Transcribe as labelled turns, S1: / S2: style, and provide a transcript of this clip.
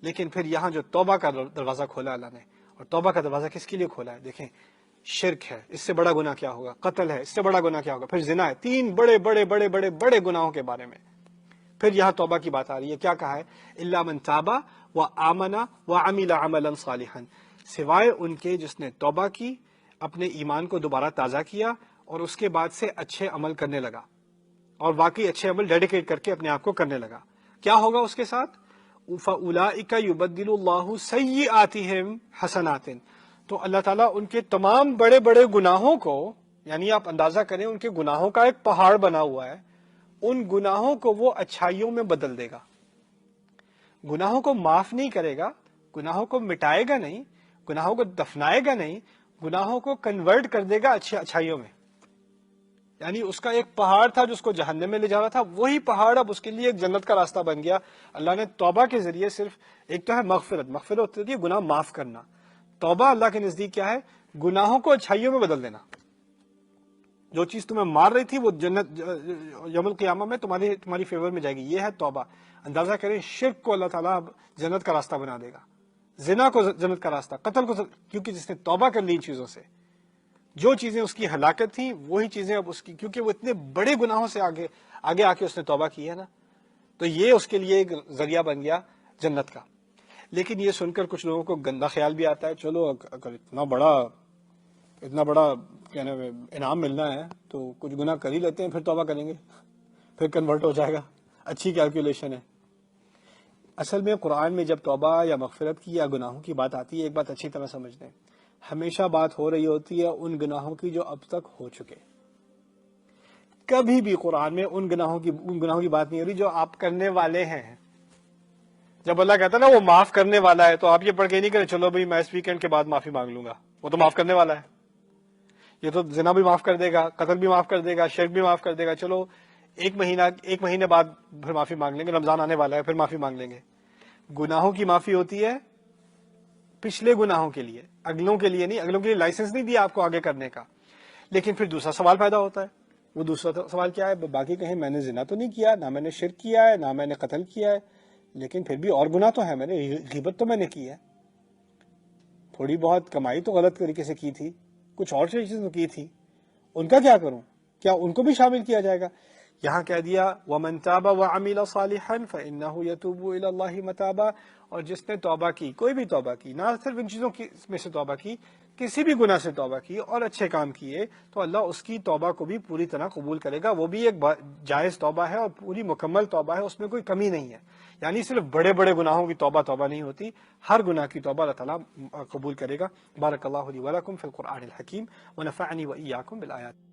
S1: لیکن پھر یہاں جو توبہ کا دروازہ کھولا اللہ نے، اور توبہ کا دروازہ کس کے لیے کھولا ہے؟ دیکھیں، شرک ہے، اس سے بڑا گناہ کیا ہوگا؟ قتل ہے، اس سے بڑا گناہ کیا ہوگا؟ پھر زنا ہے، 3 بڑے بڑے بڑے بڑے بڑے گناہوں کے بارے میں پھر یہاں توبہ کی بات آ رہی ہے۔ کیا کہا ہے؟ الا من تاب وآمن وعمل عملا صالحا، سوائے ان کے جس نے توبہ کی، اپنے ایمان کو دوبارہ تازہ کیا، اور اس کے بعد سے اچھے عمل کرنے لگا، اور واقعی اچھے عمل ڈیڈیکیٹ کر کے اپنے آپ کو کرنے لگا۔ کیا ہوگا اس کے ساتھ؟ فَأُولَئِكَ يُبَدِّلُ اللَّهُ سَيِّئَاتِهِمْ حَسَنَاتٍ، تو اللہ تعالیٰ ان کے تمام بڑے بڑے گناہوں کو، یعنی آپ اندازہ کریں ان کے گناہوں کا ایک پہاڑ بنا ہوا ہے، ان گناہوں کو وہ اچھائیوں میں بدل دے گا۔ گناہوں کو معاف نہیں کرے گا، گناہوں کو مٹائے گا نہیں، گناہوں کو دفنائے گا نہیں، گناہوں کو کنورٹ کر دے گا اچھائیوں میں۔ یعنی اس کا ایک پہاڑ تھا جو اس کو جہنم میں لے جا رہا تھا، وہی پہاڑ اب اس کے لیے ایک جنت کا راستہ بن گیا۔ اللہ نے توبہ کے ذریعے صرف ایک تو ہے مغفرت ہوتی ہے گناہ معاف کرنا، توبہ اللہ کے نزدیک کیا ہے؟ گناہوں کو اچھائیوں میں بدل دینا۔ جو چیز تمہیں مار رہی تھی وہ جنت یوم القیامہ میں تمہاری فیور میں جائے گی، یہ ہے توبہ۔ اندازہ کریں، شرک کو اللہ تعالیٰ اب جنت کا راستہ بنا دے گا، زنا کو جنت کا راستہ، قتل کو، کیونکہ جس نے توبہ کر لی ان چیزوں سے، جو چیزیں اس کی ہلاکت تھیں وہی چیزیں اب اس کی، کیونکہ وہ اتنے بڑے گناہوں سے آگے آ کے اس نے توبہ کی ہے نا، تو یہ اس کے لیے ایک ذریعہ بن گیا جنت کا۔ لیکن یہ سن کر کچھ لوگوں کو گندا خیال بھی آتا ہے، چلو اگر اتنا بڑا کہنے میں انعام ملنا ہے تو کچھ گناہ کر ہی لیتے ہیں، پھر توبہ کریں گے، پھر کنورٹ ہو جائے گا، اچھی کیلکولیشن ہے۔ اصل میں قرآن میں جب توبہ یا مغفرت کی یا گناہوں کی بات آتی ہے، ایک بات اچھی طرح سمجھ لیں، ہمیشہ بات ہو رہی ہوتی ہے ان گناہوں کی جو اب تک ہو چکے۔ کبھی بھی قرآن میں ان گناہوں کی بات نہیں ہو رہی جو آپ کرنے والے ہیں۔ جب اللہ کہتا ہے نا وہ معاف کرنے والا ہے، تو آپ یہ پڑھ کے نہیں کریں چلو بھائی میں اس ویکینڈ کے بعد معافی مانگ لوں گا، وہ تو معاف کرنے والا ہے، یہ تو زنا بھی معاف کر دے گا، قتل بھی معاف کر دے گا، شرک بھی معاف کر دے گا، چلو ایک مہینے بعد پھر معافی مانگ لیں گے، رمضان آنے والا ہے پھر معافی مانگ لیں گے۔ گناہوں کی معافی ہوتی ہے پچھلے گناہوں کے لیے، اگلوں کے لیے نہیں، اگلوں کے لیے لائسنس نہیں دیا آپ کو آگے کرنے کا۔ لیکن پھر دوسرا سوال پیدا ہوتا ہے، وہ دوسرا سوال کیا ہے؟ باقی کہیں میں نے زنا تو نہیں کیا، نہ میں نے شرک کیا ہے، نہ میں نے قتل کیا ہے، لیکن پھر بھی اور گناہ تو ہے، میں نے غیبت تو میں نے کی ہے، تھوڑی بہت کمائی تو غلط طریقے سے کی تھی، کچھ اور چیزیں تو کی تھی، ان کا کیا کروں؟ کیا ان کو بھی شامل کیا جائے گا؟ یہاں کہہ دیا وَمَن تَابَ وَعَمِلَ صَالِحًا فَإِنَّهُ يَتُوبُ إِلَى اللَّهِ مَتَابًا، اور جس نے توبہ کی، کوئی بھی توبہ کی، نہ صرف ان چیزوں میں سے توبہ کی، کسی بھی گناہ سے توبہ کی اور اچھے کام کیے، تو اللہ اس کی توبہ کو بھی پوری طرح قبول کرے گا۔ وہ بھی ایک جائز توبہ ہے اور پوری مکمل توبہ ہے، اس میں کوئی کمی نہیں ہے۔ یعنی صرف بڑے بڑے گناہوں کی توبہ نہیں ہوتی، ہر گناہ کی توبہ اللہ تعالیٰ قبول کرے گا۔ بارک اللہ لی ولکم فی القرآن الحکیم ونفعنی وإیاکم بالآیات۔